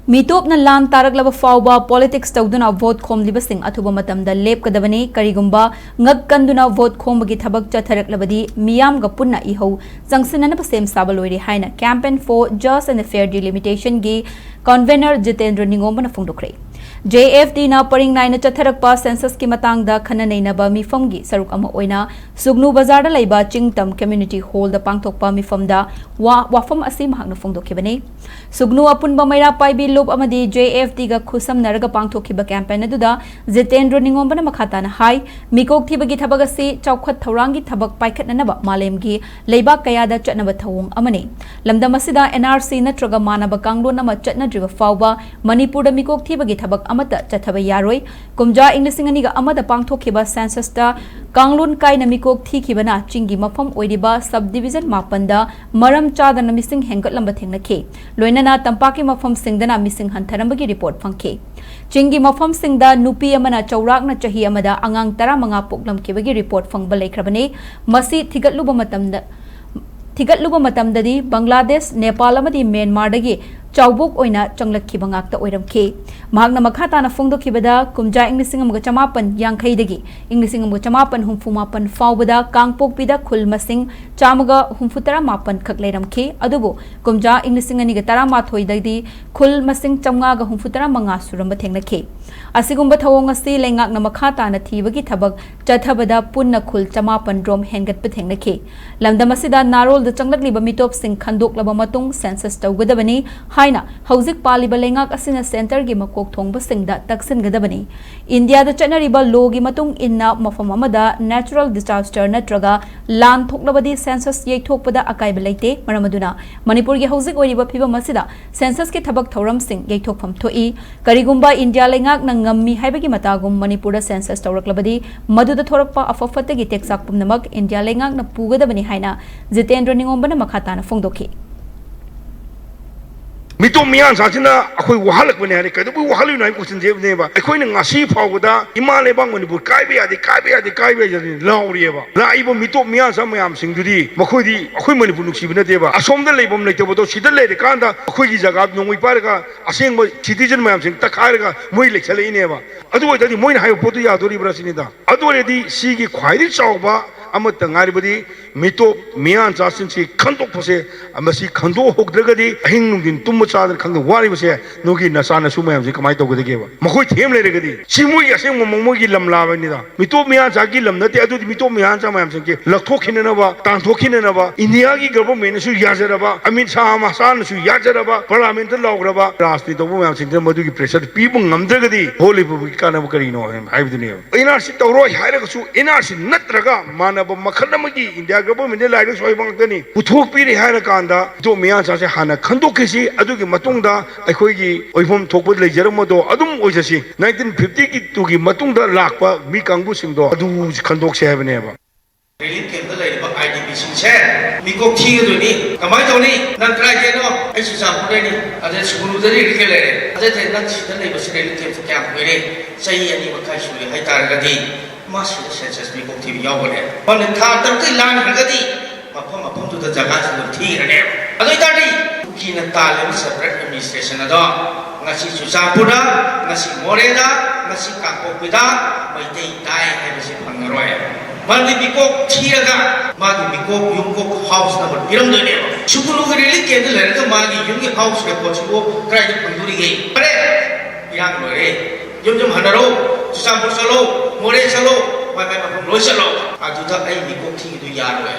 Mitopna lan taraglaba fawba politics Touduna vote Khomliba sing Athuba Matamda Lepkadabani Karigumba Ngakanduna vote Khombagi Thabak Chatharaklabadi Miyam Gapunna Iho Zangsinana Pasem Sabalori Haina campaign for just and fair delimitation gi convener Jitendra Ningomana Fundukre JFD na paring naina chatharakpa census ki matangda khananainaba mifamgi saruk ama oina Sugnu Bazar da laiba Chingtam Community Hall da pangthokpa mifamda wafam asi mahakna phongdokhibani Sugnu apunba maira paibi lob amadi JFD ga khusam naraga pangthokhiba campaign aduda Jitendra Ningombana makhata na hai mikok thibagi thabag asi chawkhat thaurangi thabak paikhatnanaba malemgi leiba kayada chatnaba thawung amani lamdam asida NRC natraga manaba kanglon ama chatnadriba fawba Manipur da mikok thibagi thabak amata chathaba yaroi kumja inglisingani ga amada pangthokhiba census ta kanglon kai namikok thikibana chingi mafam oidiba subdivision mapanda maram chadana missing hengatlamba thengnakhe loinana tampaki mafam singdana missing hantharambagi report phangkhe chingi mafam singda nupi amana chaurakna chahi amada angang 15 poklamkibagi report phangba leikrabane masi thigatluba matamdadi Bangladesh Nepal amadi Myanmar dagi Chaubuk oina changlakhiba ngakta oiramkhe mahakna makhata na phongdokhibada kumja inglising amga chamapan yangkhai dagi inglising amga chamapan humfumapan fawbada kangpokpida khul masing chamaga humfutara mapan khak leiramkhe adubu kumja inglising ani ga tara mathoi dagi khul masing chamga ga humfutara manga suramba thengnakhe asigumba thawong asi lengak na makhata na thibagi thabak chathabada punna khul chamapan rom hengat pathengnakhe lamdam asida narol da changlakliba mitop sing khandoklaba matung census tawgadabani haina hauzik paliba lengak asina center gi makok thongba singda taksin gadabani India da chanariba law gi matung inna mafam amada natural disaster natraga lan thoklabadi census yeithokpada akai belaite maramaduna Manipur gi hauzik oiriba phiba masida census ki thabak thoram sing yeithokpham thoi karigumba India lengak na ngammi haibagi matagum Manipur da census tawraklabadi maduda thorakpa afafata gi teksak pumnamak India lengak na pugadabani haina Jitendra Ningombana makhata na phongdokhi Mito miyan sasina akoy wahalak bane hari kadu bu wahalu na ko sin jebne ba akoy na ngasi phawda imale bang Manipur kaibe yadi lauri ba la ibo mito miyan sa mayam singdudi makhoi di akoy Manipur nuksi bna deba asomda leibam nei tebo to sida le kanda akoy gi jaga nongoi parga aseng ba citizen mayam sing takharga moi lekhale ine ba adu oi moi na hayo potu ya dori brasinida adu re di sigi khwairi chawba amata ngaribadi mito miyan sasin si khandok phose amasi khando hokdragadi ahing nungdin tum chadar khang wari base nogi nasana sumayam si kamai togade ba makhoi them le regadi simui aseng momoi gi lamla ba ni da mito miyan jagi lam nate adu mito miyan sa mayam sing ke lakhokhin na ba tanthokhin na ba India gi government su yajara ba Amit Shah masan su yajara ba parliament lagra ba rasti to mayam sing madu gi pressure pibu ngamdragadi holy bu kana kari no haibdini ina si tawro haira su ina si natraga mana makhanamagi India government laiding soibangtani puthok piri haina kanda to miyan sa se hana khandokisi adugi matungda aikoigi oifom thokpod leijaramo adum oisasi 1950 ki tugi matungda lakpa mi kangbu singdo adu khandokse habane ba relief camp da leiba IDP singse mikok thigdoni kamai toni nan try ke no ai su sa pudani ade sukulu da ri ke lere ade the nan chi da leiba se relief camp mere sai ani makai su hai tar gadi masu census mikok thib yawale on tha tar ki lan gadi mafam tu da jaga su thi rane adoi tadi kina talem separate administration ado ngasi susapura ngasi moreda ngasi kakopida maitei dai hai bisi phangaroy mandi mikok thiraga magi mikok yungkok house na biram done sukulu ge reli ke de lerga magi yungi house ke pochbo krai de panduri ge pare yang lore yum hanaro susapur salo more salo mai mafam loi salo ajuda ai mikok thi du yarwe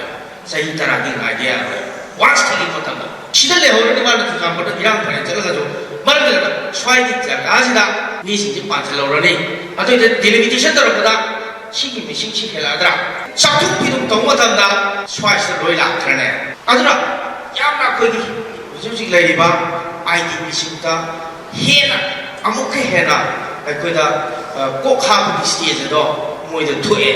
sahi tarah gi ngai ya once thili matam sida le hore de mala susapur de biram phare jala ga jo marga swai di jaga sida ni sing ji pa chalo rani atoi de delimitation tar pada sigi missing chi heladra sakthuk pidum tong matamda swai sa loi la thrane aduna yamna khoi di hujik lai ba ID missing ta hena amuk hena ai koi da ko kha di stage do moi de thue